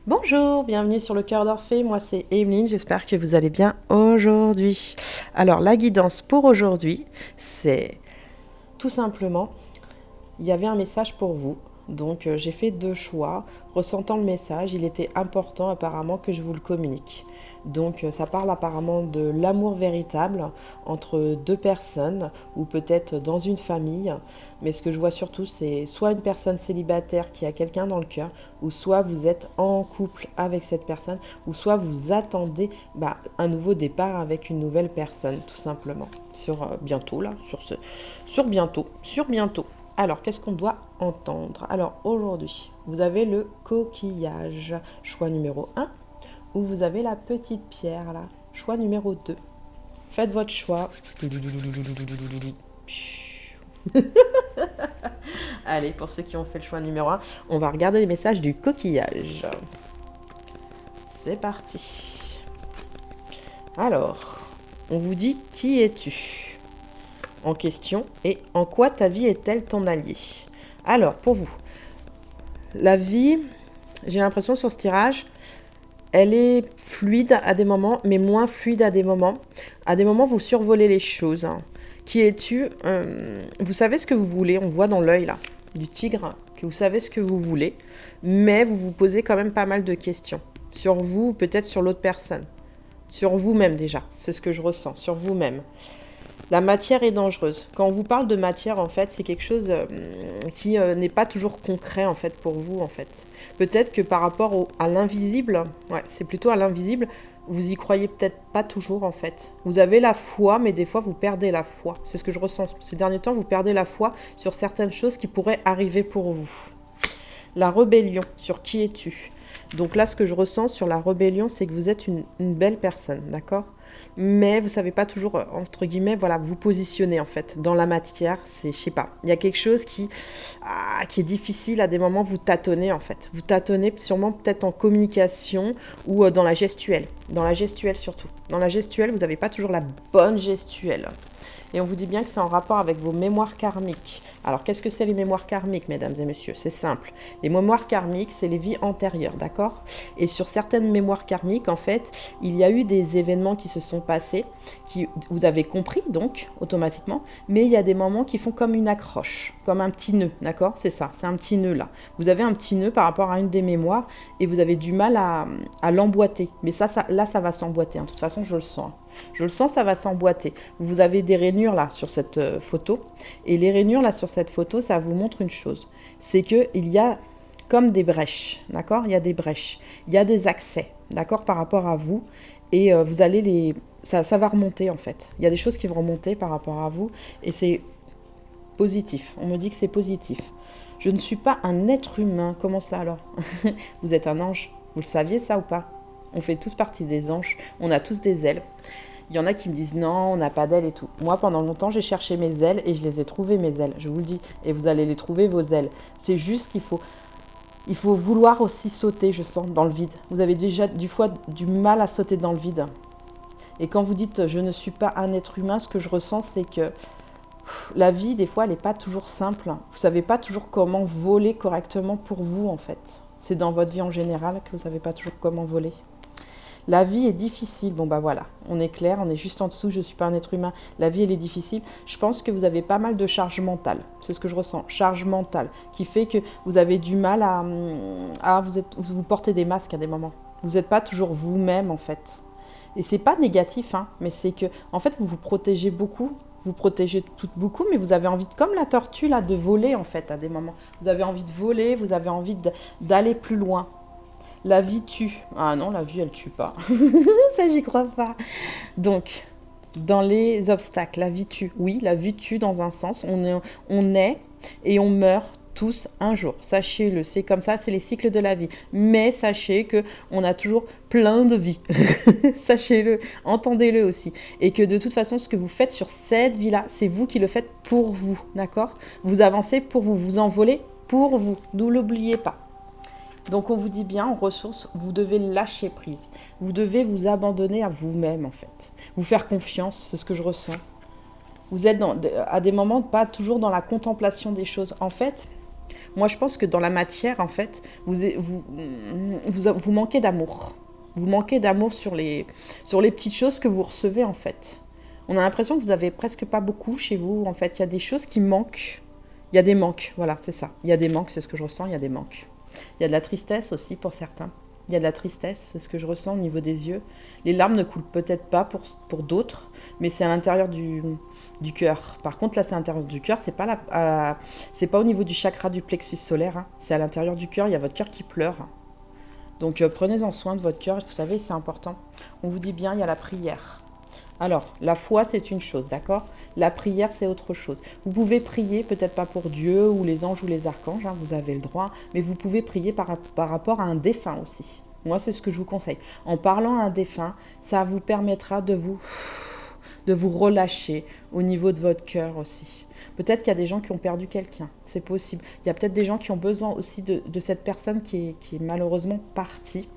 Bonjour, bienvenue sur le cœur d'Orphée, moi c'est Emeline, j'espère que vous allez bien aujourd'hui. Alors la guidance pour aujourd'hui, c'est tout simplement, il y avait un message pour vous, donc j'ai fait deux choix. Ressentant le message, il était important apparemment que je vous le communique. Donc ça parle apparemment de l'amour véritable entre deux personnes ou peut-être dans une famille. Mais ce que je vois surtout, c'est soit une personne célibataire qui a quelqu'un dans le cœur, ou soit vous êtes en couple avec cette personne, ou soit vous attendez un nouveau départ avec une nouvelle personne, tout simplement. Sur bientôt, là, sur bientôt. Alors, qu'est-ce qu'on doit entendre? Alors, aujourd'hui, vous avez le coquillage, choix numéro un, ou vous avez la petite pierre, là, choix numéro 2. Faites votre choix. Allez, pour ceux qui ont fait le choix numéro un, on va regarder les messages du coquillage. C'est parti. Alors, on vous dit qui es-tu en question et en quoi ta vie est-elle ton allié? Alors, pour vous, la vie, j'ai l'impression sur ce tirage, elle est fluide à des moments, mais moins fluide à des moments. À des moments, vous survolez les choses. Qui es-tu? Vous savez ce que vous voulez, on voit dans l'œil là, du tigre, que vous savez ce que vous voulez, mais vous vous posez quand même pas mal de questions. Sur vous, peut-être sur l'autre personne. Sur vous-même déjà, c'est ce que je ressens, sur vous-même. La matière est dangereuse. Quand on vous parle de matière, en fait, c'est quelque chose qui n'est pas toujours concret, en fait, pour vous, en fait. Peut-être que par rapport à l'invisible, ouais, c'est plutôt à l'invisible, vous y croyez peut-être pas toujours, en fait. Vous avez la foi, mais des fois, vous perdez la foi. C'est ce que je ressens. Ces derniers temps, vous perdez la foi sur certaines choses qui pourraient arriver pour vous. La rébellion, sur qui es-tu? Donc là, ce que je ressens sur la rébellion, c'est que vous êtes une belle personne, d'accord? Mais vous savez pas toujours, entre guillemets, voilà, vous positionner en fait dans la matière. C'est, je sais pas, il y a quelque chose qui est difficile à des moments. Vous tâtonnez en fait, vous tâtonnez sûrement peut-être en communication ou dans la gestuelle, surtout. Dans la gestuelle, vous n'avez pas toujours la bonne gestuelle. Et on vous dit bien que c'est en rapport avec vos mémoires karmiques. Alors, qu'est-ce que c'est les mémoires karmiques, mesdames et messieurs? C'est simple. Les mémoires karmiques, c'est les vies antérieures, d'accord? Et sur certaines mémoires karmiques, en fait, il y a eu des événements qui se sont passés, qui vous avez compris, donc, automatiquement, mais il y a des moments qui font comme une accroche, comme un petit nœud, d'accord? C'est ça, c'est un petit nœud, là. Vous avez un petit nœud par rapport à une des mémoires, et vous avez du mal à l'emboîter. Mais là, ça va s'emboîter, hein. De toute façon, je le sens. Je le sens, ça va s'emboîter. Vous avez des rainures là sur cette photo. Et les rainures là sur cette photo, ça vous montre une chose. C'est qu'il y a comme des brèches, d'accord? Il y a des brèches. Il y a des accès, d'accord, par rapport à vous. Et vous allez les... Ça va remonter en fait. Il y a des choses qui vont remonter par rapport à vous. Et c'est positif. On me dit que c'est positif. Je ne suis pas un être humain. Comment ça alors? Vous êtes un ange. Vous le saviez ça ou pas? On fait tous partie des anges. On a tous des ailes. Il y en a qui me disent non, on n'a pas d'ailes et tout. Moi, pendant longtemps, j'ai cherché mes ailes et je les ai trouvées, mes ailes. Je vous le dis. Et vous allez les trouver, vos ailes. C'est juste il faut vouloir aussi sauter, je sens, dans le vide. Vous avez déjà du mal à sauter dans le vide. Et quand vous dites je ne suis pas un être humain, ce que je ressens, c'est que la vie, des fois, elle n'est pas toujours simple. Vous ne savez pas toujours comment voler correctement pour vous, en fait. C'est dans votre vie en général que vous ne savez pas toujours comment voler. La vie est difficile. Bon, bah voilà, on est clair, on est juste en dessous, je ne suis pas un être humain. La vie, elle est difficile. Je pense que vous avez pas mal de charge mentale. C'est ce que je ressens, charge mentale, qui fait que vous avez du mal vous portez des masques à des moments. Vous n'êtes pas toujours vous-même, en fait. Et c'est pas négatif, hein, mais c'est que, en fait, vous vous protégez beaucoup. Vous protégez beaucoup, mais vous avez envie, comme la tortue, là, de voler, en fait, à des moments. Vous avez envie de voler, vous avez envie d'aller plus loin. La vie tue. Ah non, la vie, elle tue pas. Ça, j'y crois pas. Donc, dans les obstacles, la vie tue. Oui, la vie tue dans un sens. On est et on meurt tous un jour. Sachez-le, c'est comme ça, c'est les cycles de la vie. Mais sachez qu'on a toujours plein de vies. Sachez-le, entendez-le aussi. Et que de toute façon, ce que vous faites sur cette vie-là, c'est vous qui le faites pour vous, d'accord? Vous avancez pour vous, vous envolez pour vous. Ne l'oubliez pas. Donc on vous dit bien, en ressources, vous devez lâcher prise. Vous devez vous abandonner à vous-même en fait. Vous faire confiance, c'est ce que je ressens. Vous êtes à des moments pas toujours dans la contemplation des choses. En fait, Moi, je pense que dans la matière, en fait, vous manquez d'amour. Vous manquez d'amour sur les petites choses que vous recevez, en fait. On a l'impression que vous avez presque pas beaucoup chez vous. En fait, il y a des choses qui manquent. Il y a des manques, voilà, c'est ça. Il y a des manques, c'est ce que je ressens, il y a des manques. Il y a de la tristesse aussi pour certains. Il y a de la tristesse, c'est ce que je ressens au niveau des yeux. Les larmes ne coulent peut-être pas pour d'autres, mais c'est à l'intérieur du cœur. Par contre, là, c'est à l'intérieur du cœur, c'est pas au niveau du chakra du plexus solaire, hein. C'est à l'intérieur du cœur, il y a votre cœur qui pleure. Donc, prenez-en soin de votre cœur, vous savez, c'est important. On vous dit bien, il y a la prière. Alors, la foi, c'est une chose, d'accord? La prière, c'est autre chose. Vous pouvez prier, peut-être pas pour Dieu ou les anges ou les archanges, hein, vous avez le droit, mais vous pouvez prier par rapport à un défunt aussi. Moi, c'est ce que je vous conseille. En parlant à un défunt, ça vous permettra de vous relâcher au niveau de votre cœur aussi. Peut-être qu'il y a des gens qui ont perdu quelqu'un, c'est possible. Il y a peut-être des gens qui ont besoin aussi de cette personne qui est malheureusement partie.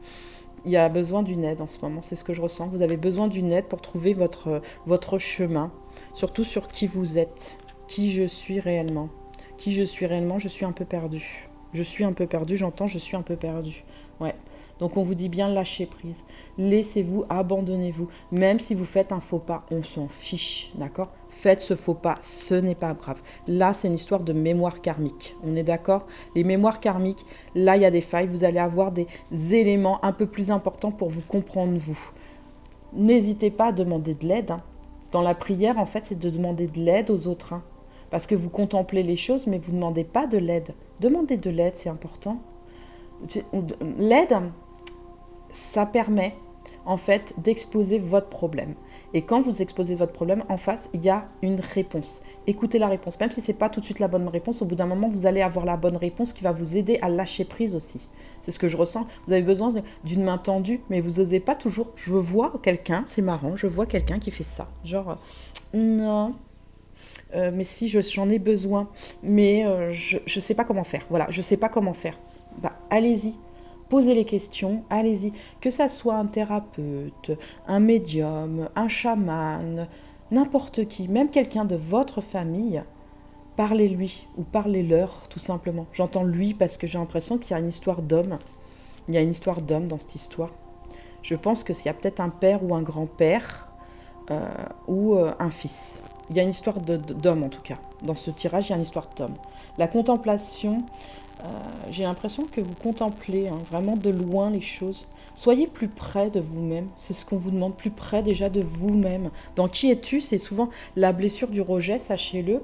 Il y a besoin d'une aide en ce moment, c'est ce que je ressens. Vous avez besoin d'une aide pour trouver votre chemin, surtout sur qui vous êtes, qui je suis réellement. Qui je suis réellement, je suis un peu perdue. Je suis un peu perdue, j'entends, je suis un peu perdue. Ouais. Donc on vous dit bien lâcher prise. Laissez-vous, abandonnez-vous. Même si vous faites un faux pas, on s'en fiche, d'accord? Faites ce faux pas, ce n'est pas grave. Là, c'est une histoire de mémoire karmique. On est d'accord? Les mémoires karmiques, là, il y a des failles. Vous allez avoir des éléments un peu plus importants pour vous comprendre, vous. N'hésitez pas à demander de l'aide, hein. Dans la prière, en fait, c'est de demander de l'aide aux autres, hein. Parce que vous contemplez les choses, mais vous ne demandez pas de l'aide. Demandez de l'aide, c'est important. L'aide, ça permet en fait d'exposer votre problème. Et quand vous exposez votre problème, en face, il y a une réponse. Écoutez la réponse. Même si ce n'est pas tout de suite la bonne réponse, au bout d'un moment, vous allez avoir la bonne réponse qui va vous aider à lâcher prise aussi. C'est ce que je ressens. Vous avez besoin d'une main tendue, mais vous n'osez pas toujours. Je vois quelqu'un, c'est marrant, je vois quelqu'un qui fait ça. Genre, non, mais si j'en ai besoin, mais je ne sais pas comment faire. Voilà, je ne sais pas comment faire. Bah, allez-y. Posez les questions, allez-y. Que ça soit un thérapeute, un médium, un chaman, n'importe qui, même quelqu'un de votre famille, parlez-lui ou parlez-leur tout simplement. J'entends lui parce que j'ai l'impression qu'il y a une histoire d'homme. Il y a une histoire d'homme dans cette histoire. Je pense qu'il y a peut-être un père ou un grand-père ou un fils. Il y a une histoire d'homme en tout cas. Dans ce tirage, il y a une histoire d'homme. La contemplation... j'ai l'impression que vous contemplez vraiment de loin les choses. Soyez plus près de vous-même, c'est ce qu'on vous demande, plus près déjà de vous-même. Dans Qui es-tu, c'est souvent la blessure du rejet, sachez-le,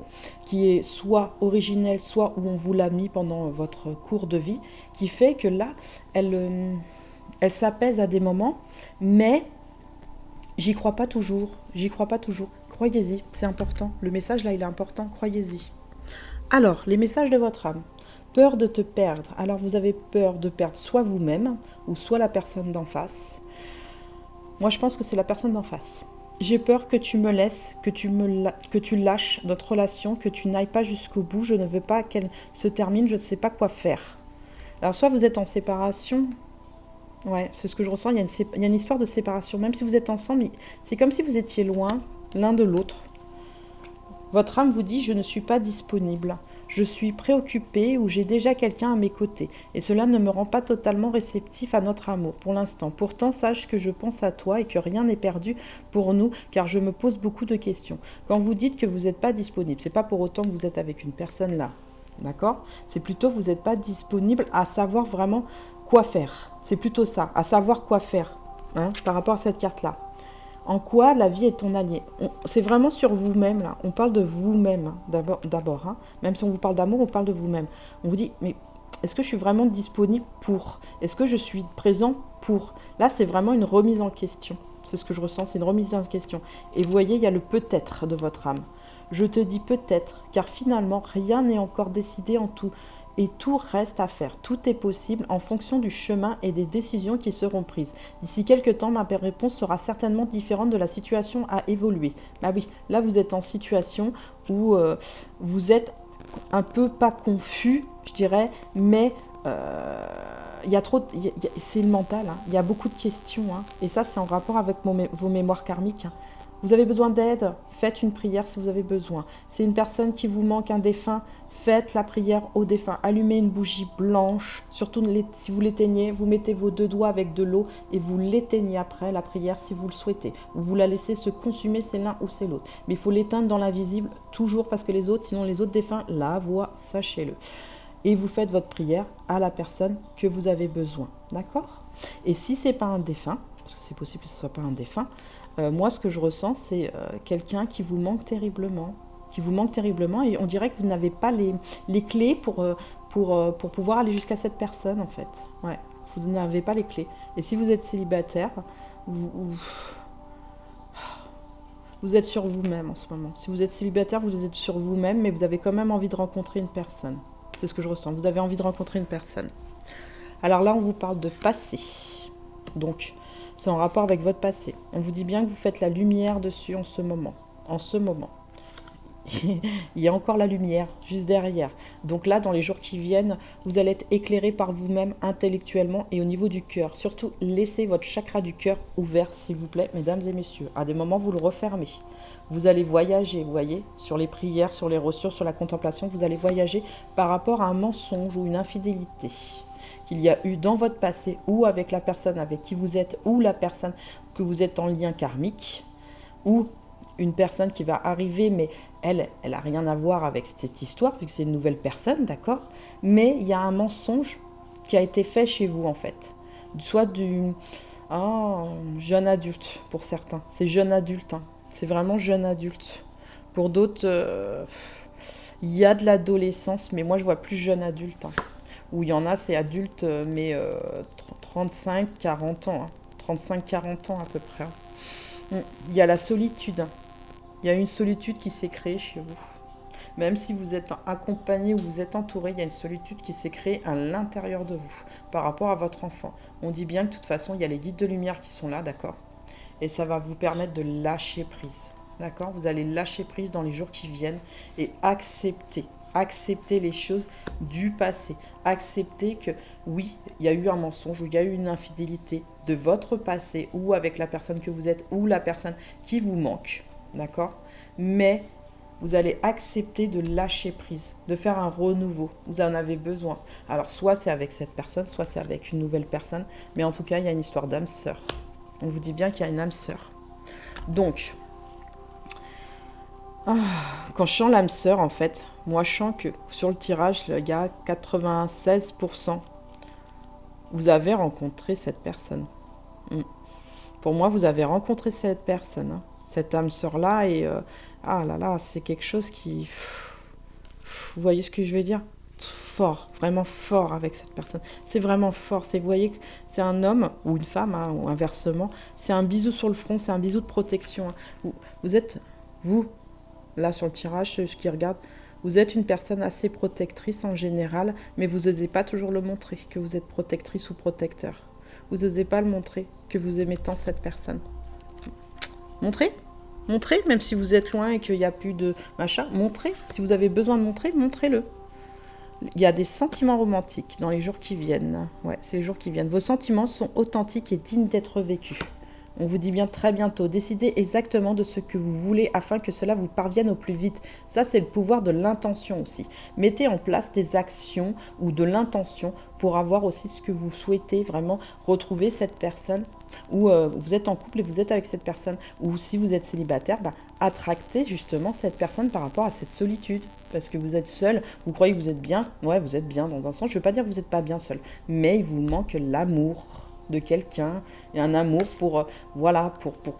qui est soit originelle, soit où on vous l'a mis pendant votre cours de vie, qui fait que là, elle s'apaise à des moments, mais j'y crois pas toujours, Croyez-y, c'est important. Le message là, il est important, croyez-y. Alors, les messages de votre âme. Peur de te perdre. Alors vous avez peur de perdre soit vous-même ou soit la personne d'en face. Moi je pense que c'est la personne d'en face. J'ai peur que tu me laisses, que tu lâches notre relation, que tu n'ailles pas jusqu'au bout. Je ne veux pas qu'elle se termine, je ne sais pas quoi faire. Alors soit vous êtes en séparation. Ouais, c'est ce que je ressens. Il y a une histoire de séparation. Même si vous êtes ensemble, c'est comme si vous étiez loin l'un de l'autre. Votre âme vous dit « je ne suis pas disponible ». Je suis préoccupée ou j'ai déjà quelqu'un à mes côtés et cela ne me rend pas totalement réceptif à notre amour pour l'instant. Pourtant, sache que je pense à toi et que rien n'est perdu pour nous car je me pose beaucoup de questions. Quand vous dites que vous n'êtes pas disponible, c'est pas pour autant que vous êtes avec une personne là, d'accord? C'est plutôt que vous n'êtes pas disponible à savoir vraiment quoi faire. C'est plutôt ça, à savoir quoi faire par rapport à cette carte-là. En quoi la vie est ton allié? C'est vraiment sur vous-même, là. On parle de vous-même, d'abord. Même si on vous parle d'amour, on parle de vous-même. On vous dit, mais est-ce que je suis vraiment disponible pour? Est-ce que je suis présent pour? Là, c'est vraiment une remise en question. C'est ce que je ressens, c'est une remise en question. Et vous voyez, il y a le peut-être de votre âme. Je te dis peut-être, car finalement, rien n'est encore décidé en tout. Et tout reste à faire. Tout est possible en fonction du chemin et des décisions qui seront prises. D'ici quelques temps, ma réponse sera certainement différente de la situation à évoluer. Bah oui, là vous êtes en situation où vous êtes un peu pas confus, je dirais, mais il y a trop, c'est le mental. Il y a beaucoup de questions, et ça c'est en rapport avec vos mémoires karmiques. Vous avez besoin d'aide, faites une prière si vous avez besoin. C'est une personne qui vous manque, un défunt, faites la prière au défunt. Allumez une bougie blanche, surtout si vous l'éteignez, vous mettez vos 2 doigts avec de l'eau et vous l'éteignez après la prière si vous le souhaitez. Vous la laissez se consumer, c'est l'un ou c'est l'autre. Mais il faut l'éteindre dans l'invisible toujours parce que les autres, sinon les autres défunts la voient, sachez-le. Et vous faites votre prière à la personne que vous avez besoin, d'accord? Et si ce n'est pas un défunt, parce que c'est possible que ce ne soit pas un défunt, moi, ce que je ressens, c'est quelqu'un qui vous manque terriblement, et on dirait que vous n'avez pas les clés pour pouvoir aller jusqu'à cette personne, en fait. Ouais, vous n'avez pas les clés. Et si vous êtes célibataire, vous êtes sur vous-même en ce moment. Si vous êtes célibataire, vous êtes sur vous-même, mais vous avez quand même envie de rencontrer une personne. C'est ce que je ressens. Vous avez envie de rencontrer une personne. Alors là, on vous parle de passé. Donc, c'est en rapport avec votre passé. On vous dit bien que vous faites la lumière dessus en ce moment. En ce moment. Il y a encore la lumière juste derrière. Donc là, dans les jours qui viennent, vous allez être éclairé par vous-même intellectuellement et au niveau du cœur. Surtout, laissez votre chakra du cœur ouvert, s'il vous plaît, mesdames et messieurs. À des moments, vous le refermez. Vous allez voyager, vous voyez, sur les prières, sur les ressources, sur la contemplation. Vous allez voyager par rapport à un mensonge ou une infidélité qu'il y a eu dans votre passé ou avec la personne avec qui vous êtes ou la personne que vous êtes en lien karmique ou une personne qui va arriver, mais elle n'a rien à voir avec cette histoire, vu que c'est une nouvelle personne, d'accord? Mais il y a un mensonge qui a été fait chez vous, en fait. Soit du jeune adulte, pour certains. C'est jeune adulte, hein. C'est vraiment jeune adulte. Pour d'autres, il y a de l'adolescence, mais moi, je vois plus jeune adulte, hein. Où il y en a, c'est adulte, mais 35-40 ans. Hein. 35-40 ans à peu près. Hein. Il y a la solitude. Il y a une solitude qui s'est créée chez vous. Même si vous êtes accompagné ou vous êtes entouré, il y a une solitude qui s'est créée à l'intérieur de vous par rapport à votre enfant. On dit bien que de toute façon, il y a les guides de lumière qui sont là, d'accord? Et ça va vous permettre de lâcher prise, d'accord? Vous allez lâcher prise dans les jours qui viennent et accepter les choses du passé. Accepter que oui, il y a eu un mensonge ou il y a eu une infidélité de votre passé ou avec la personne que vous êtes ou la personne qui vous manque. D'accord? Mais vous allez accepter de lâcher prise, de faire un renouveau. Vous en avez besoin. Alors, soit c'est avec cette personne, soit c'est avec une nouvelle personne. Mais en tout cas, il y a une histoire d'âme sœur. On vous dit bien qu'il y a une âme sœur. Donc, quand je sens l'âme sœur, en fait, moi, je sens que sur le tirage, il y a 96%. Vous avez rencontré cette personne. Pour moi, vous avez rencontré cette personne. Hein. Cette âme sœur-là, et c'est quelque chose qui... Vous voyez ce que je veux dire? Fort, vraiment fort avec cette personne. C'est vraiment fort. Vous voyez que c'est un homme ou une femme, hein, ou inversement. C'est un bisou sur le front, c'est un bisou de protection. Hein. Vous êtes, là sur le tirage, ceux qui regardent, vous êtes une personne assez protectrice en général, mais vous n'osez pas toujours le montrer, que vous êtes protectrice ou protecteur. Vous n'osez pas le montrer, que vous aimez tant cette personne. Montrez, même si vous êtes loin et qu'il n'y a plus de machin, montrez. Si vous avez besoin de montrer, montrez-le. Il y a des sentiments romantiques dans les jours qui viennent. Ouais, c'est les jours qui viennent. Vos sentiments sont authentiques et dignes d'être vécus. On vous dit bien très bientôt. Décidez exactement de ce que vous voulez afin que cela vous parvienne au plus vite. Ça, c'est le pouvoir de l'intention aussi. Mettez en place des actions ou de l'intention pour avoir aussi ce que vous souhaitez, vraiment retrouver cette personne. Ou vous êtes en couple et vous êtes avec cette personne. Ou si vous êtes célibataire, attractez justement cette personne par rapport à cette solitude. Parce que vous êtes seul, vous croyez que vous êtes bien. Ouais, vous êtes bien dans un sens. Je ne veux pas dire que vous n'êtes pas bien seul. Mais il vous manque l'amour de quelqu'un et un amour pour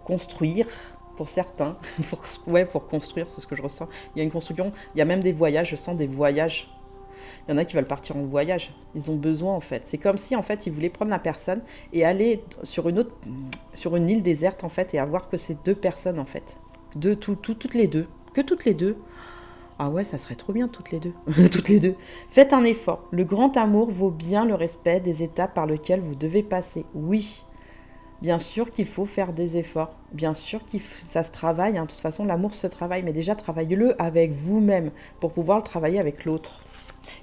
construire, pour certains, pour construire, c'est ce que je ressens. Il y a une construction, il y a même des voyages, je sens des voyages. Il y en a qui veulent partir en voyage, ils ont besoin en fait. C'est comme si en fait ils voulaient prendre la personne et aller sur une île déserte en fait et avoir que ces 2 personnes en fait, toutes les deux. Ah ouais, ça serait trop bien, toutes les deux. Toutes les deux. Faites un effort. Le grand amour vaut bien le respect des étapes par lesquelles vous devez passer. Oui, bien sûr qu'il faut faire des efforts. Bien sûr que ça se travaille. Hein. De toute façon, l'amour se travaille. Mais déjà, travaillez-le avec vous-même pour pouvoir le travailler avec l'autre.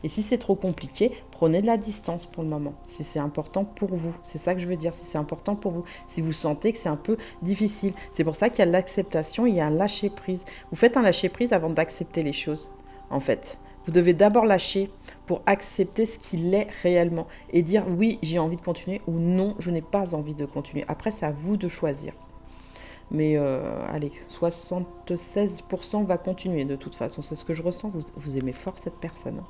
Et si c'est trop compliqué, prenez de la distance pour le moment, si c'est important pour vous. C'est ça que je veux dire, si c'est important pour vous. Si vous sentez que c'est un peu difficile. C'est pour ça qu'il y a l'acceptation, il y a un lâcher-prise. Vous faites un lâcher-prise avant d'accepter les choses, en fait. Vous devez d'abord lâcher pour accepter ce qu'il est réellement et dire oui, j'ai envie de continuer ou non, je n'ai pas envie de continuer. Après, c'est à vous de choisir. Mais allez, 76% va continuer de toute façon. C'est ce que je ressens. Vous aimez fort cette personne.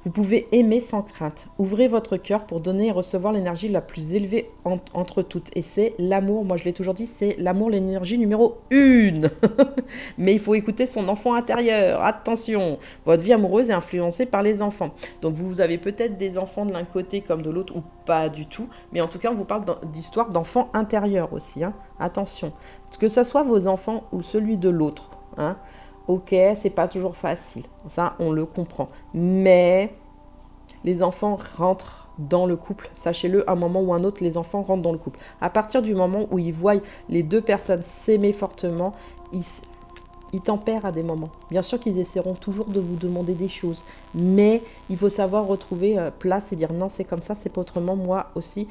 Vous pouvez aimer sans crainte. Ouvrez votre cœur pour donner et recevoir l'énergie la plus élevée entre toutes. Et c'est l'amour, moi je l'ai toujours dit, c'est l'amour, l'énergie numéro 1. Mais il faut écouter son enfant intérieur. Attention, votre vie amoureuse est influencée par les enfants. Donc vous avez peut-être des enfants de l'un côté comme de l'autre ou pas du tout. Mais en tout cas, on vous parle d'histoire d'enfants intérieurs aussi. Hein. Attention, que ce soit vos enfants ou celui de l'autre. Hein. Ok, c'est pas toujours facile, ça on le comprend. Mais les enfants rentrent dans le couple, sachez-le, à un moment ou un autre, les enfants rentrent dans le couple. À partir du moment où ils voient les deux personnes s'aimer fortement, ils tempèrent à des moments. Bien sûr qu'ils essaieront toujours de vous demander des choses, mais il faut savoir retrouver place et dire non, c'est comme ça, c'est pas autrement. Moi aussi,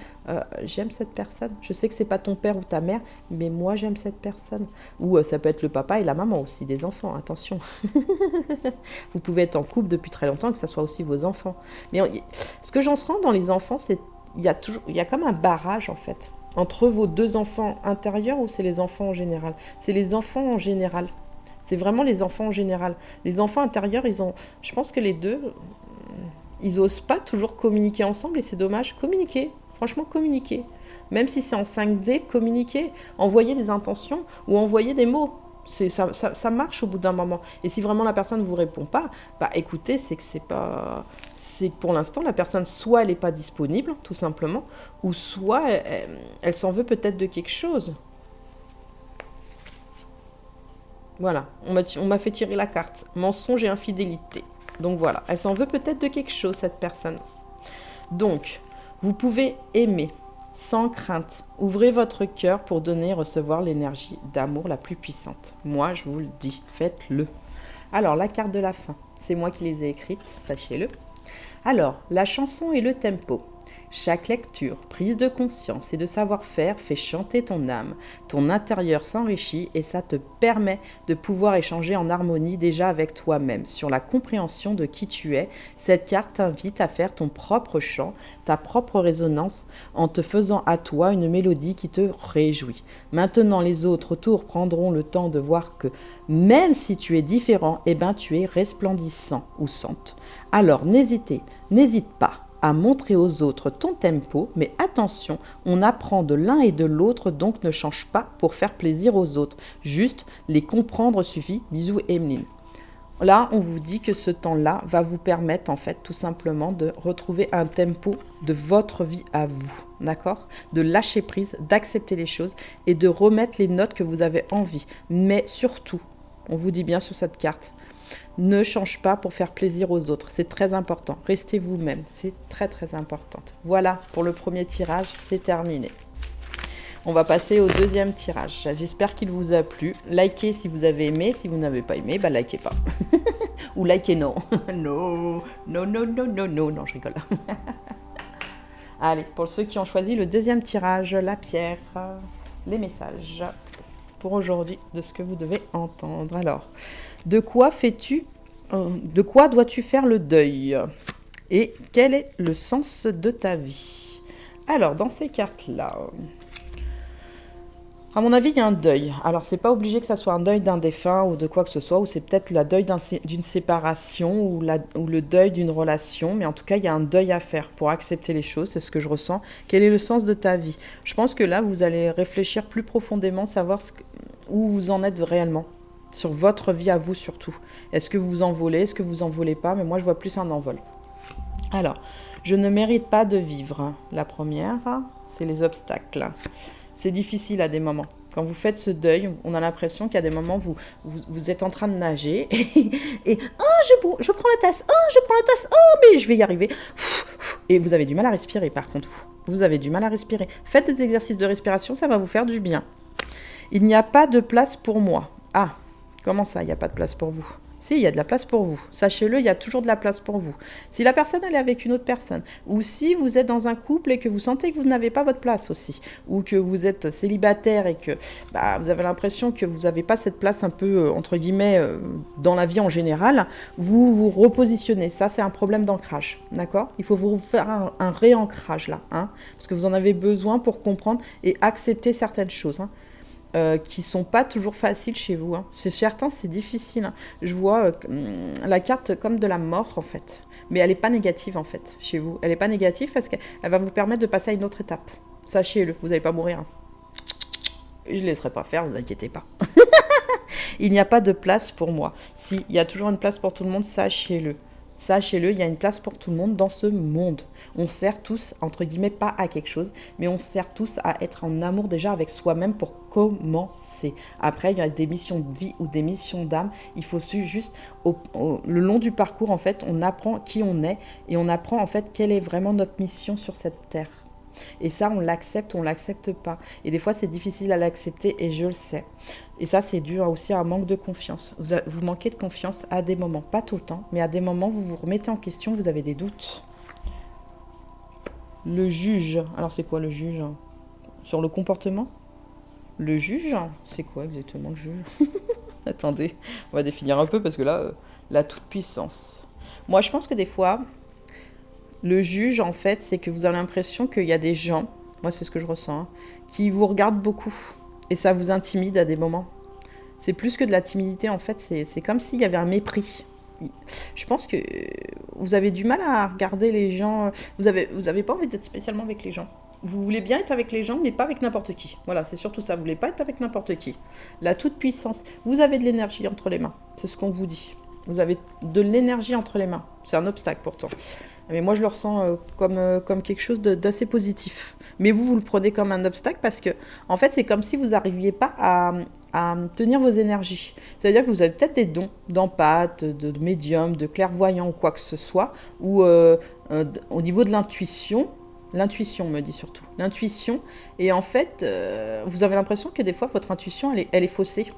j'aime cette personne. Je sais que c'est pas ton père ou ta mère, mais moi j'aime cette personne. Ou ça peut être le papa et la maman aussi des enfants, attention. Vous pouvez être en couple depuis très longtemps, que ça soit aussi vos enfants. Mais ce que j'en sens dans les enfants, c'est il y a comme un barrage en fait entre vos deux enfants intérieurs ou c'est les enfants en général. C'est les enfants en général. C'est vraiment les enfants en général. Les enfants intérieurs, je pense que les deux, ils n'osent pas toujours communiquer ensemble et c'est dommage. Communiquer, franchement communiquer. Même si c'est en 5D, communiquer, envoyer des intentions ou envoyer des mots. Ça marche au bout d'un moment. Et si vraiment la personne ne vous répond pas, bah écoutez, c'est que c'est pas... C'est que pour l'instant, la personne, soit elle n'est pas disponible, tout simplement, ou soit elle s'en veut peut-être de quelque chose. Voilà, on m'a fait tirer la carte. Mensonge et infidélité. Donc voilà, elle s'en veut peut-être de quelque chose, cette personne. Donc, vous pouvez aimer sans crainte. Ouvrez votre cœur pour donner et recevoir l'énergie d'amour la plus puissante. Moi, je vous le dis, faites-le. Alors, la carte de la fin, c'est moi qui les ai écrites, sachez-le. Alors, la chanson et le tempo. Chaque lecture, prise de conscience et de savoir-faire fait chanter ton âme. Ton intérieur s'enrichit et ça te permet de pouvoir échanger en harmonie déjà avec toi-même sur la compréhension de qui tu es. Cette carte t'invite à faire ton propre chant, ta propre résonance en te faisant à toi une mélodie qui te réjouit. Maintenant, les autres autour prendront le temps de voir que même si tu es différent, eh ben, tu es resplendissant ou sente. Alors n'hésite pas à montrer aux autres ton tempo, mais attention, on apprend de l'un et de l'autre, donc ne change pas pour faire plaisir aux autres. Juste les comprendre suffit. Bisous Emeline. Là, on vous dit que ce temps-là va vous permettre, en fait, tout simplement de retrouver un tempo de votre vie à vous, d'accord ? De lâcher prise, d'accepter les choses et de remettre les notes que vous avez envie. Mais surtout, on vous dit bien sur cette carte, ne change pas pour faire plaisir aux autres. C'est très important. Restez vous-même. C'est très, très important. Voilà, pour le premier tirage, c'est terminé. On va passer au deuxième tirage. J'espère qu'il vous a plu. Likez si vous avez aimé. Si vous n'avez pas aimé, bah likez pas. Ou likez non. Non, je rigole. Allez, pour ceux qui ont choisi le deuxième tirage, la pierre, les messages pour aujourd'hui de ce que vous devez entendre. Alors, de quoi dois-tu faire le deuil? Et quel est le sens de ta vie? Alors, dans ces cartes-là, à mon avis, il y a un deuil. Alors, c'est pas obligé que ça soit un deuil d'un défunt ou de quoi que ce soit, ou c'est peut-être le deuil d'une séparation ou le deuil d'une relation, mais en tout cas, il y a un deuil à faire pour accepter les choses, c'est ce que je ressens. Quel est le sens de ta vie? Je pense que là, vous allez réfléchir plus profondément, savoir où vous en êtes réellement. Sur votre vie à vous surtout. Est-ce que vous envolez? Est-ce que vous envolez pas? Mais moi, je vois plus un envol. Alors, je ne mérite pas de vivre. La première, c'est les obstacles. C'est difficile à des moments. Quand vous faites ce deuil, on a l'impression qu'il y a des moments où vous êtes en train de nager et je prends la tasse, mais je vais y arriver. Et vous avez du mal à respirer par contre. Vous avez du mal à respirer. Faites des exercices de respiration, ça va vous faire du bien. Il n'y a pas de place pour moi. Ah, comment ça, il n'y a pas de place pour vous? Si, il y a de la place pour vous. Sachez-le, il y a toujours de la place pour vous. Si la personne, elle est avec une autre personne, ou si vous êtes dans un couple et que vous sentez que vous n'avez pas votre place aussi, ou que vous êtes célibataire et que vous avez l'impression que vous n'avez pas cette place un peu, entre guillemets, dans la vie en général, vous vous repositionnez. Ça, c'est un problème d'ancrage, d'accord? Il faut vous faire un réancrage là, hein, parce que vous en avez besoin pour comprendre et accepter certaines choses, hein. Qui sont pas toujours faciles chez vous, hein. C'est certain, c'est difficile, hein. Je vois la carte comme de la mort en fait, mais elle n'est pas négative en fait chez vous. Elle n'est pas négative parce qu'elle va vous permettre de passer à une autre étape. Sachez-le, vous n'allez pas mourir, hein. Je ne laisserai pas faire, vous inquiétez pas. Il n'y a pas de place pour moi. Si, il y a toujours une place pour tout le monde, sachez-le. Sachez-le, il y a une place pour tout le monde dans ce monde. On sert tous, entre guillemets, pas à quelque chose, mais on sert tous à être en amour déjà avec soi-même pour commencer. Après, il y a des missions de vie ou des missions d'âme. Il faut juste, le long du parcours, en fait, on apprend qui on est et on apprend, en fait, quelle est vraiment notre mission sur cette terre. Et ça, on l'accepte ou on l'accepte pas. Et des fois, c'est difficile à l'accepter et je le sais. Et ça, c'est dû aussi à un manque de confiance. Vous manquez de confiance à des moments, pas tout le temps, mais à des moments, vous vous remettez en question, vous avez des doutes. Le juge. Alors, c'est quoi le juge? Sur le comportement? Le juge? C'est quoi exactement le juge? Attendez, on va définir un peu parce que là, la toute-puissance. Moi, je pense que des fois... Le juge, en fait, c'est que vous avez l'impression qu'il y a des gens, moi c'est ce que je ressens, hein, qui vous regardent beaucoup. Et ça vous intimide à des moments. C'est plus que de la timidité, en fait, c'est comme s'il y avait un mépris. Je pense que vous avez du mal à regarder les gens. Vous avez pas envie d'être spécialement avec les gens. Vous voulez bien être avec les gens, mais pas avec n'importe qui. Voilà, c'est surtout ça. Vous voulez pas être avec n'importe qui. La toute-puissance. Vous avez de l'énergie entre les mains. C'est ce qu'on vous dit. Vous avez de l'énergie entre les mains. C'est un obstacle pourtant. Mais moi, je le ressens comme quelque chose d'assez positif. Mais vous le prenez comme un obstacle parce que, en fait, c'est comme si vous n'arriviez pas à tenir vos énergies. C'est-à-dire que vous avez peut-être des dons d'empathe, de médium, de clairvoyant ou quoi que ce soit, ou au niveau de l'intuition. L'intuition, me dit surtout. L'intuition. Et en fait, vous avez l'impression que des fois, votre intuition, elle est faussée.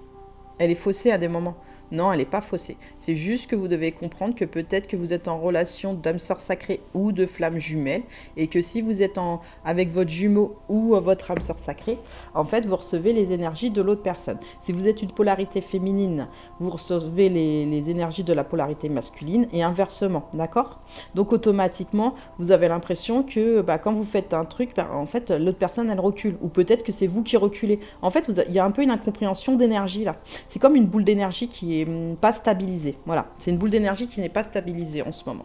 Elle est faussée à des moments. Non, elle n'est pas faussée. C'est juste que vous devez comprendre que peut-être que vous êtes en relation d'âme sœur sacrée ou de flamme jumelle et que si vous êtes avec votre jumeau ou votre âme sœur sacrée, en fait, vous recevez les énergies de l'autre personne. Si vous êtes une polarité féminine, vous recevez les énergies de la polarité masculine et inversement, d'accord? Donc, automatiquement, vous avez l'impression que quand vous faites un truc, en fait, l'autre personne, elle recule. Ou peut-être que c'est vous qui reculez. En fait, il y a un peu une incompréhension d'énergie là. C'est comme une boule d'énergie qui est pas stabilisée. Voilà, c'est une boule d'énergie qui n'est pas stabilisée en ce moment.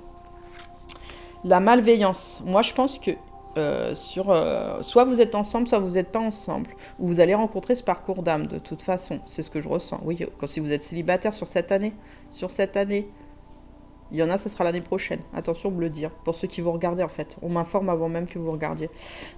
La malveillance. Moi, je pense que soit vous êtes ensemble, soit vous n'êtes pas ensemble. Ou vous allez rencontrer ce parcours d'âme de toute façon. C'est ce que je ressens. Oui, si vous êtes célibataire sur cette année, il y en a, ça sera l'année prochaine. Attention de me le dire. Pour ceux qui vous regardez, en fait. On m'informe avant même que vous regardiez.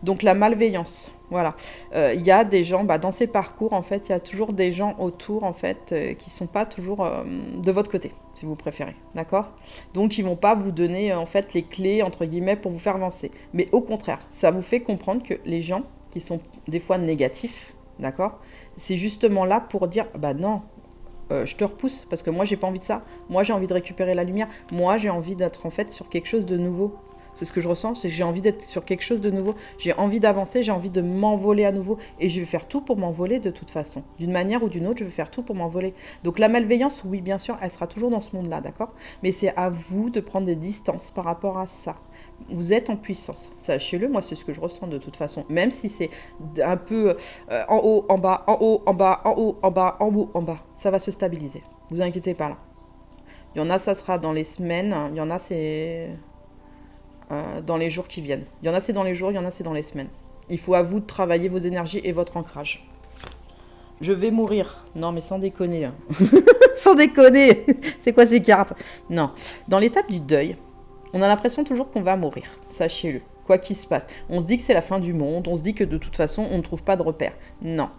Donc, la malveillance. Voilà. Il y a des gens, dans ces parcours, en fait, il y a toujours des gens autour, en fait, qui ne sont pas toujours de votre côté, si vous préférez. D'accord? Donc, ils ne vont pas vous donner, en fait, les clés, entre guillemets, pour vous faire avancer. Mais au contraire, ça vous fait comprendre que les gens qui sont des fois négatifs, d'accord? C'est justement là pour dire, non, je te repousse parce que moi j'ai pas envie de ça. Moi j'ai envie de récupérer la lumière. Moi j'ai envie d'être en fait sur quelque chose de nouveau. C'est ce que je ressens, c'est que j'ai envie d'être sur quelque chose de nouveau. J'ai envie d'avancer, j'ai envie de m'envoler à nouveau. Et je vais faire tout pour m'envoler de toute façon. D'une manière ou d'une autre, je vais faire tout pour m'envoler. Donc la malveillance, oui bien sûr, elle sera toujours dans ce monde-là, d'accord? Mais c'est à vous de prendre des distances par rapport à ça. Vous êtes en puissance, sachez-le, moi c'est ce que je ressens de toute façon, même si c'est un peu en haut, en bas, en haut, en bas, en haut, en bas, en haut, en bas, ça va se stabiliser, vous inquiétez pas là. Il y en a, ça sera dans les semaines, il y en a, c'est dans les jours qui viennent. Il y en a, c'est dans les jours, il y en a, c'est dans les semaines. Il faut à vous de travailler vos énergies et votre ancrage. Je vais mourir. Non, mais sans déconner. Hein. Sans déconner. C'est quoi ces cartes? Non. Dans l'étape du deuil, on a l'impression toujours qu'on va mourir, sachez-le, quoi qu'il se passe. On se dit que c'est la fin du monde, on se dit que de toute façon, on ne trouve pas de repère. Non.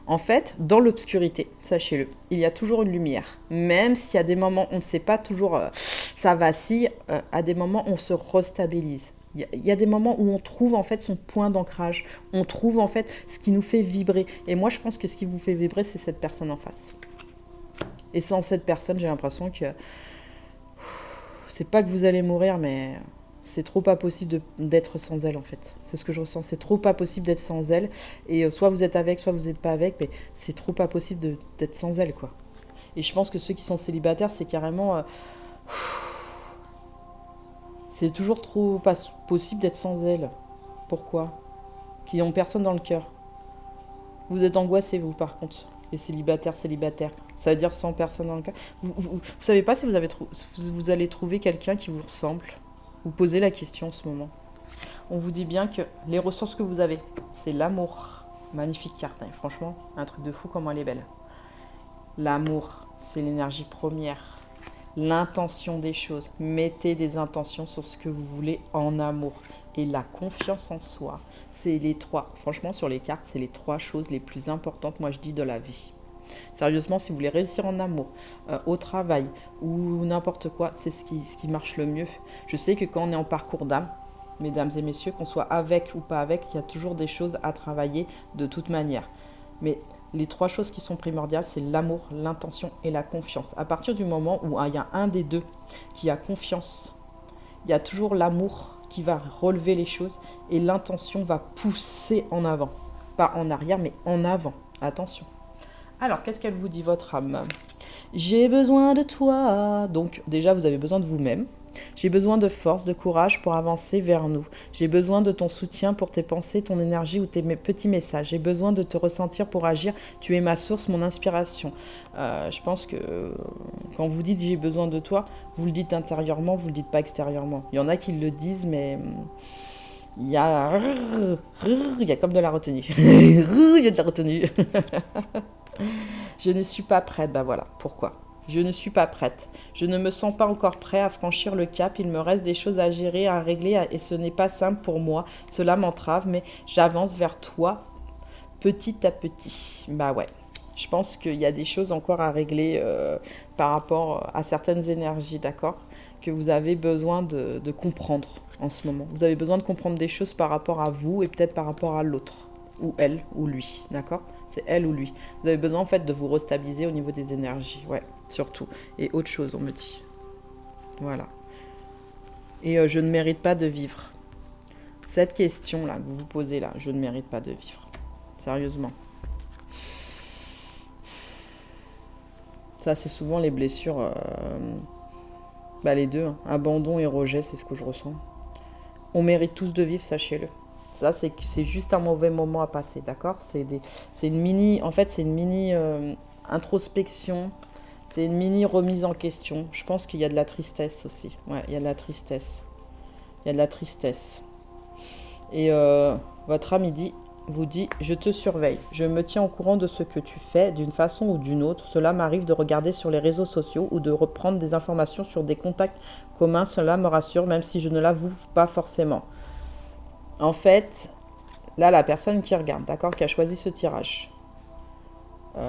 En fait, dans l'obscurité, sachez-le, il y a toujours une lumière. Même s'il y a des moments, on ne sait pas toujours, ça vacille, à des moments, on se restabilise. Il y a des moments où on trouve en fait son point d'ancrage. On trouve en fait ce qui nous fait vibrer. Et moi, je pense que ce qui vous fait vibrer, c'est cette personne en face. Et sans cette personne, j'ai l'impression que c'est pas que vous allez mourir, mais c'est trop pas possible d'être sans elle en fait. C'est ce que je ressens. C'est trop pas possible d'être sans elle. Et soit vous êtes avec, soit vous n'êtes pas avec, mais c'est trop pas possible d'être sans elle, quoi. Et je pense que ceux qui sont célibataires, c'est carrément... c'est toujours trop pas possible d'être sans elle. Pourquoi? Qui n'ont personne dans le cœur. Vous êtes angoissés, vous, par contre. Les célibataires. Ça veut dire sans personne dans le cœur. Vous savez pas si vous allez trouver quelqu'un qui vous ressemble. Vous posez la question en ce moment. On vous dit bien que les ressources que vous avez, c'est l'amour. Magnifique carte, hein. Franchement, un truc de fou comment elle est belle. L'amour, c'est l'énergie première. L'intention des choses. Mettez des intentions sur ce que vous voulez en amour. Et la confiance en soi, c'est les trois. Franchement, sur les cartes, c'est les trois choses les plus importantes, moi je dis, de la vie. Sérieusement, si vous voulez réussir en amour, au travail ou n'importe quoi, c'est ce qui marche le mieux. Je sais que quand on est en parcours d'âme, mesdames et messieurs, qu'on soit avec ou pas avec, il y a toujours des choses à travailler de toute manière. Mais les trois choses qui sont primordiales, c'est l'amour, l'intention et la confiance. À partir du moment où il y a un des deux qui a confiance, il y a toujours l'amour qui va relever les choses et l'intention va pousser en avant. Pas en arrière, mais en avant. Attention. Alors, qu'est-ce qu'elle vous dit, votre âme? J'ai besoin de toi. Donc, déjà, vous avez besoin de vous-même. J'ai besoin de force, de courage pour avancer vers nous. J'ai besoin de ton soutien pour tes pensées, ton énergie ou tes petits messages. J'ai besoin de te ressentir pour agir. Tu es ma source, mon inspiration. Je pense que quand vous dites j'ai besoin de toi, vous le dites intérieurement, vous le dites pas extérieurement. Il y en a qui le disent, mais il y a comme de la retenue. Il y a de la retenue. Je ne suis pas prête, bah voilà, pourquoi? Je ne suis pas prête. Je ne me sens pas encore prêt à franchir le cap. Il me reste des choses à gérer, à régler, et ce n'est pas simple pour moi. Cela m'entrave, mais j'avance vers toi petit à petit. Bah ouais, je pense qu'il y a des choses encore à régler par rapport à certaines énergies, d'accord? Que vous avez besoin de comprendre en ce moment. Vous avez besoin de comprendre des choses par rapport à vous et peut-être par rapport à l'autre. Ou elle, ou lui, d'accord? C'est elle ou lui. Vous avez besoin en fait de vous restabiliser au niveau des énergies, ouais, surtout. Et autre chose, on me dit. Voilà. Et je ne mérite pas de vivre. Cette question-là que vous vous posez là, je ne mérite pas de vivre. Sérieusement. Ça, c'est souvent les blessures, les deux, hein. Abandon et rejet, c'est ce que je ressens. On mérite tous de vivre, sachez-le. Ça, c'est juste un mauvais moment à passer, d'accord? C'est une mini introspection, c'est une mini remise en question. Je pense qu'il y a de la tristesse aussi. Ouais, il y a de la tristesse. Il y a de la tristesse. Et votre âme, vous dit, je te surveille. Je me tiens au courant de ce que tu fais d'une façon ou d'une autre. Cela m'arrive de regarder sur les réseaux sociaux ou de reprendre des informations sur des contacts communs. Cela me rassure, même si je ne l'avoue pas forcément. En fait, là, la personne qui regarde, d'accord, qui a choisi ce tirage,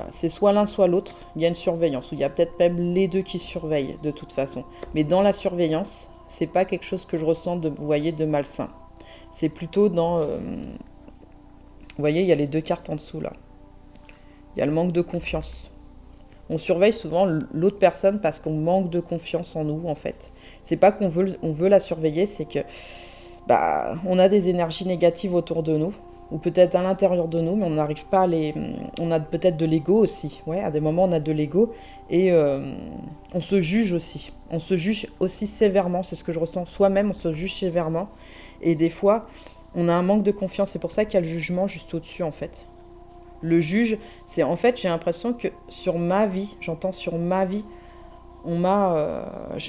c'est soit l'un, soit l'autre. Il y a une surveillance, ou il y a peut-être même les deux qui surveillent, de toute façon. Mais dans la surveillance, c'est pas quelque chose que je ressens, vous voyez, de malsain. C'est plutôt dans... vous voyez, il y a les deux cartes en dessous, là. Il y a le manque de confiance. On surveille souvent l'autre personne parce qu'on manque de confiance en nous, en fait. C'est pas qu'on veut la surveiller, c'est que... on a des énergies négatives autour de nous, ou peut-être à l'intérieur de nous, mais on n'arrive pas à les... On a peut-être de l'ego aussi, ouais, à des moments on a de l'ego, et on se juge aussi. On se juge aussi sévèrement, c'est ce que je ressens. Soi-même, on se juge sévèrement, et des fois, on a un manque de confiance. C'est pour ça qu'il y a le jugement juste au-dessus, en fait. Le juge, c'est en fait, j'ai l'impression que sur ma vie, je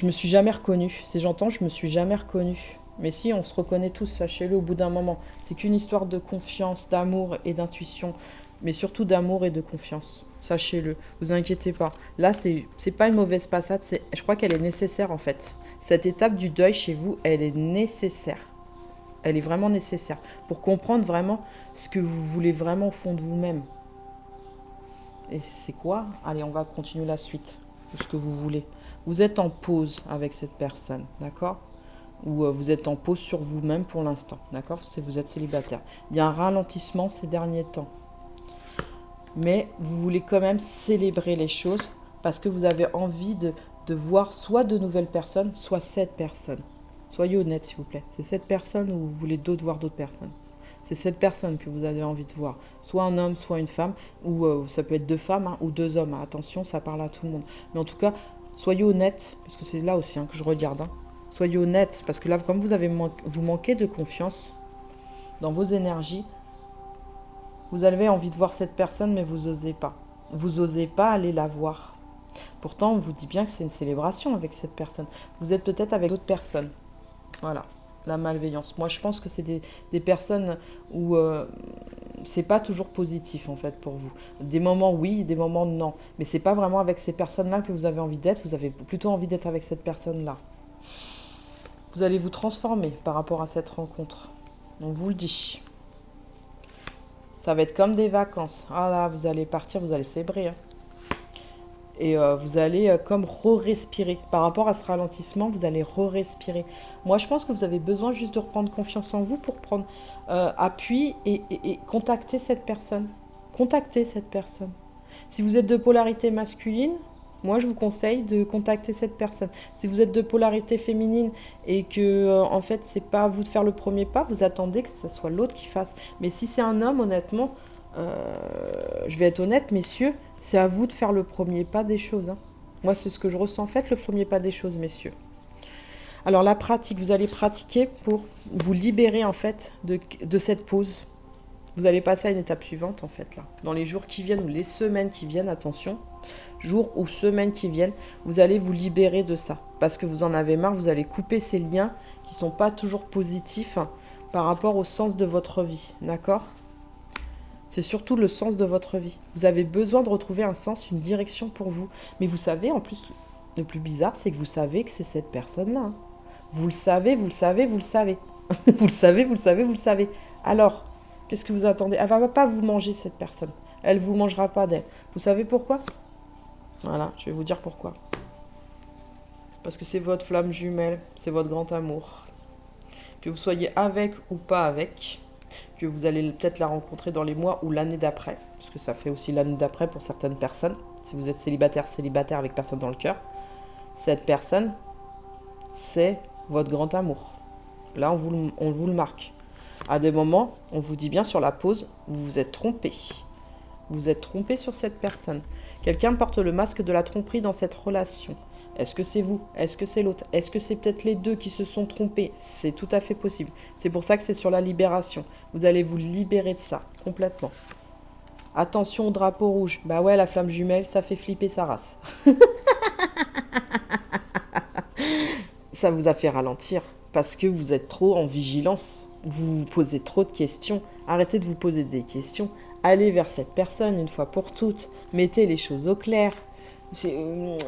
me suis jamais reconnue. Je me suis jamais reconnue. Mais si, on se reconnaît tous, sachez-le, au bout d'un moment. C'est qu'une histoire de confiance, d'amour et d'intuition, mais surtout d'amour et de confiance. Sachez-le, vous inquiétez pas. Là, c'est pas une mauvaise passade, je crois qu'elle est nécessaire en fait. Cette étape du deuil chez vous, elle est nécessaire. Elle est vraiment nécessaire pour comprendre vraiment ce que vous voulez vraiment au fond de vous-même. Et c'est quoi? Allez, on va continuer la suite de ce que vous voulez. Vous êtes en pause avec cette personne, d'accord? Ou vous êtes en pause sur vous-même pour l'instant, d'accord? Si vous êtes célibataire. Il y a un ralentissement ces derniers temps. Mais vous voulez quand même célébrer les choses parce que vous avez envie de voir soit de nouvelles personnes, soit cette personne. Soyez honnête, s'il vous plaît. C'est cette personne ou vous voulez voir d'autres personnes? C'est cette personne que vous avez envie de voir. Soit un homme, soit une femme, ou ça peut être 2 femmes hein, ou 2 hommes. Attention, ça parle à tout le monde. Mais en tout cas, soyez honnête, parce que c'est là aussi hein, que je regarde. Hein. Soyez honnête, parce que là, comme vous manquez de confiance dans vos énergies, vous avez envie de voir cette personne, mais vous n'osez pas. Vous n'osez pas aller la voir. Pourtant, on vous dit bien que c'est une célébration avec cette personne. Vous êtes peut-être avec d'autres personnes. Voilà, la malveillance. Moi, je pense que c'est des personnes où c'est pas toujours positif, en fait, pour vous. Des moments, oui, des moments, non. Mais c'est pas vraiment avec ces personnes-là que vous avez envie d'être. Vous avez plutôt envie d'être avec cette personne-là. Vous allez vous transformer par rapport à cette rencontre. On vous le dit. Ça va être comme des vacances. Ah là, vous allez partir, vous allez célébrer. Hein. Et vous allez comme re-respirer. Par rapport à ce ralentissement, vous allez re-respirer. Moi, je pense que vous avez besoin juste de reprendre confiance en vous pour prendre appui et contacter cette personne. Contacter cette personne. Si vous êtes de polarité masculine, moi, je vous conseille de contacter cette personne. Si vous êtes de polarité féminine et que, en fait, c'est pas à vous de faire le premier pas, vous attendez que ce soit l'autre qui fasse. Mais si c'est un homme, honnêtement, je vais être honnête, messieurs, c'est à vous de faire le premier pas des choses. Hein. Moi, c'est ce que je ressens. Faites le premier pas des choses, messieurs. Alors, la pratique, vous allez pratiquer pour vous libérer, en fait, de cette pause. Vous allez passer à une étape suivante, en fait, là. Dans les jours qui viennent ou les semaines qui viennent, attention, jours ou semaines qui viennent, vous allez vous libérer de ça. Parce que vous en avez marre, vous allez couper ces liens qui ne sont pas toujours positifs hein, par rapport au sens de votre vie. D'accord ? C'est surtout le sens de votre vie. Vous avez besoin de retrouver un sens, une direction pour vous. Mais vous savez, en plus, le plus bizarre, c'est que vous savez que c'est cette personne-là. Hein. Vous le savez, vous le savez, vous le savez. Vous le savez, vous le savez, vous le savez. Alors, qu'est-ce que vous attendez? Elle ne va pas vous manger, cette personne. Elle ne vous mangera pas d'elle. Vous savez pourquoi? Voilà, je vais vous dire pourquoi. Parce que c'est votre flamme jumelle, c'est votre grand amour. Que vous soyez avec ou pas avec, que vous allez peut-être la rencontrer dans les mois ou l'année d'après, parce que ça fait aussi l'année d'après pour certaines personnes. Si vous êtes célibataire avec personne dans le cœur, cette personne, c'est votre grand amour. Là, on vous le marque. À des moments, on vous dit bien sur la pause, vous vous êtes trompé. Vous êtes trompé sur cette personne. Quelqu'un porte le masque de la tromperie dans cette relation. Est-ce que c'est vous? Est-ce que c'est l'autre? Est-ce que c'est peut-être les deux qui se sont trompés? C'est tout à fait possible. C'est pour ça que c'est sur la libération. Vous allez vous libérer de ça, complètement. Attention au drapeau rouge. Bah ouais, la flamme jumelle, ça fait flipper sa race. Ça vous a fait ralentir parce que vous êtes trop en vigilance. Vous vous posez trop de questions. Arrêtez de vous poser des questions. Allez vers cette personne une fois pour toutes. Mettez les choses au clair.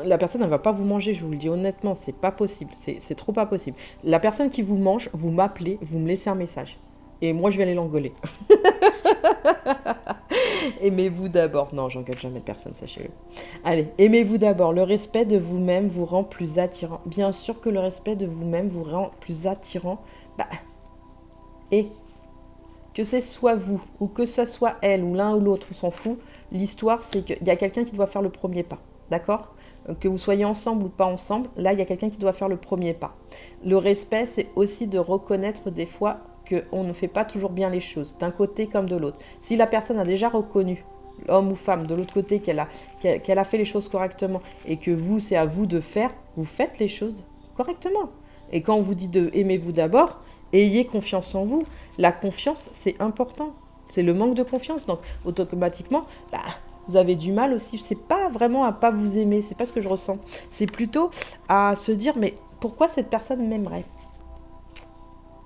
La personne, elle ne va pas vous manger, je vous le dis honnêtement, c'est pas possible. C'est trop pas possible. La personne qui vous mange, vous m'appelez, vous me laissez un message. Et moi, je vais aller l'engueuler. Aimez-vous d'abord. Non, j'engueule jamais personne, sachez-le. Allez, aimez-vous d'abord. Le respect de vous-même vous rend plus attirant. Bien sûr que le respect de vous-même vous rend plus attirant. Et que ce soit vous, ou que ce soit elle, ou l'un ou l'autre, on s'en fout. L'histoire, c'est qu'il y a quelqu'un qui doit faire le premier pas. D'accord ? Que vous soyez ensemble ou pas ensemble, là, il y a quelqu'un qui doit faire le premier pas. Le respect, c'est aussi de reconnaître des fois qu'on ne fait pas toujours bien les choses, d'un côté comme de l'autre. Si la personne a déjà reconnu, homme ou femme, de l'autre côté, qu'elle a fait les choses correctement, et que vous, c'est à vous de faire, vous faites les choses correctement. Et quand on vous dit de aimez-vous d'abord, ayez confiance en vous. La confiance, c'est important. C'est le manque de confiance. Donc, automatiquement, vous avez du mal aussi. C'est pas vraiment à pas vous aimer. C'est pas ce que je ressens. C'est plutôt à se dire, mais pourquoi cette personne m'aimerait ?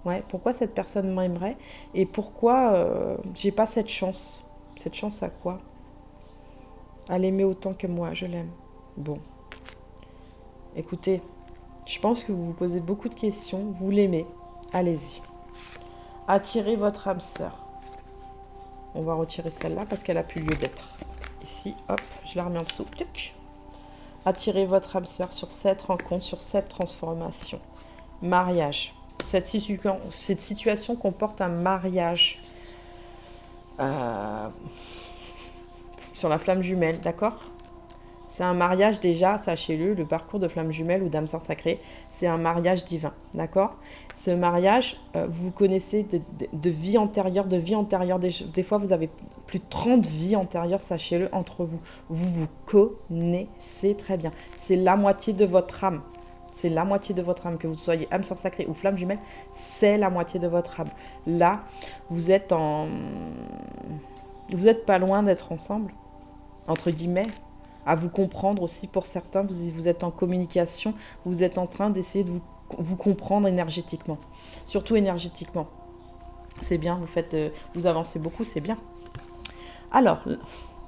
Ouais, pourquoi cette personne m'aimerait ? Et pourquoi j'ai pas cette chance ? Cette chance à quoi ? À l'aimer autant que moi, je l'aime. Bon. Écoutez, je pense que vous vous posez beaucoup de questions. Vous l'aimez. Allez-y. Attirez votre âme sœur. On va retirer celle-là parce qu'elle n'a plus lieu d'être. Ici, hop, je la remets en dessous. Attirez votre âme sœur sur cette rencontre, sur cette transformation. Mariage. Cette situation comporte un mariage. Sur la flamme jumelle, d'accord ? C'est un mariage déjà, sachez-le, le parcours de flamme jumelle ou d'âme sœur sacrée, c'est un mariage divin, d'accord? Ce mariage, vous connaissez de vie antérieure, des fois vous avez plus de 30 vies antérieures, sachez-le, entre vous. Vous vous connaissez très bien. C'est la moitié de votre âme. C'est la moitié de votre âme, que vous soyez âme sœur sacrée ou flamme jumelle, c'est la moitié de votre âme. Là, vous êtes pas loin d'être ensemble, entre guillemets, à vous comprendre aussi pour certains, vous êtes en communication, vous êtes en train d'essayer de vous comprendre énergétiquement, surtout énergétiquement. C'est bien, vous avancez beaucoup, c'est bien. Alors,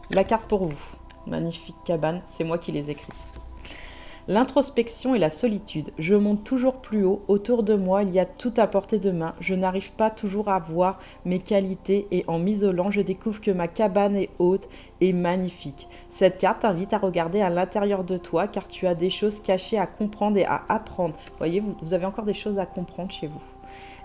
la carte pour vous, magnifique cabane, c'est moi qui les écris. L'introspection et la solitude. Je monte toujours plus haut. Autour de moi, il y a tout à portée de main. Je n'arrive pas toujours à voir mes qualités et en m'isolant, je découvre que ma cabane est haute et magnifique. Cette carte t'invite à regarder à l'intérieur de toi car tu as des choses cachées à comprendre et à apprendre. Vous voyez, vous avez encore des choses à comprendre chez vous.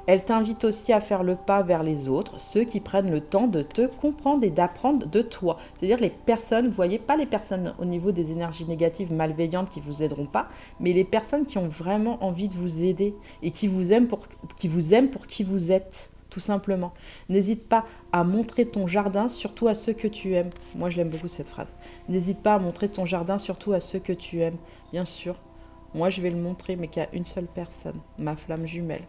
Elle t'invite aussi à faire le pas vers les autres, ceux qui prennent le temps de te comprendre et d'apprendre de toi. C'est-à-dire les personnes, vous voyez, pas les personnes au niveau des énergies négatives malveillantes qui ne vous aideront pas, mais les personnes qui ont vraiment envie de vous aider et qui vous aiment pour qui vous êtes, tout simplement. N'hésite pas à montrer ton jardin, surtout à ceux que tu aimes. Moi, je l'aime beaucoup cette phrase. N'hésite pas à montrer ton jardin, surtout à ceux que tu aimes. Bien sûr, moi, je vais le montrer, mais qu'à une seule personne, ma flamme jumelle.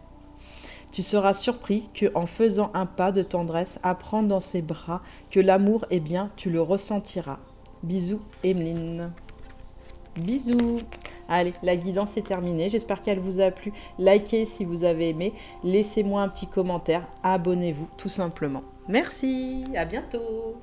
Tu seras surpris que, en faisant un pas de tendresse, à prendre dans ses bras, que l'amour, eh bien, tu le ressentiras. Bisous, Emeline. Bisous. Allez, la guidance est terminée. J'espère qu'elle vous a plu. Likez si vous avez aimé. Laissez-moi un petit commentaire. Abonnez-vous, tout simplement. Merci, à bientôt.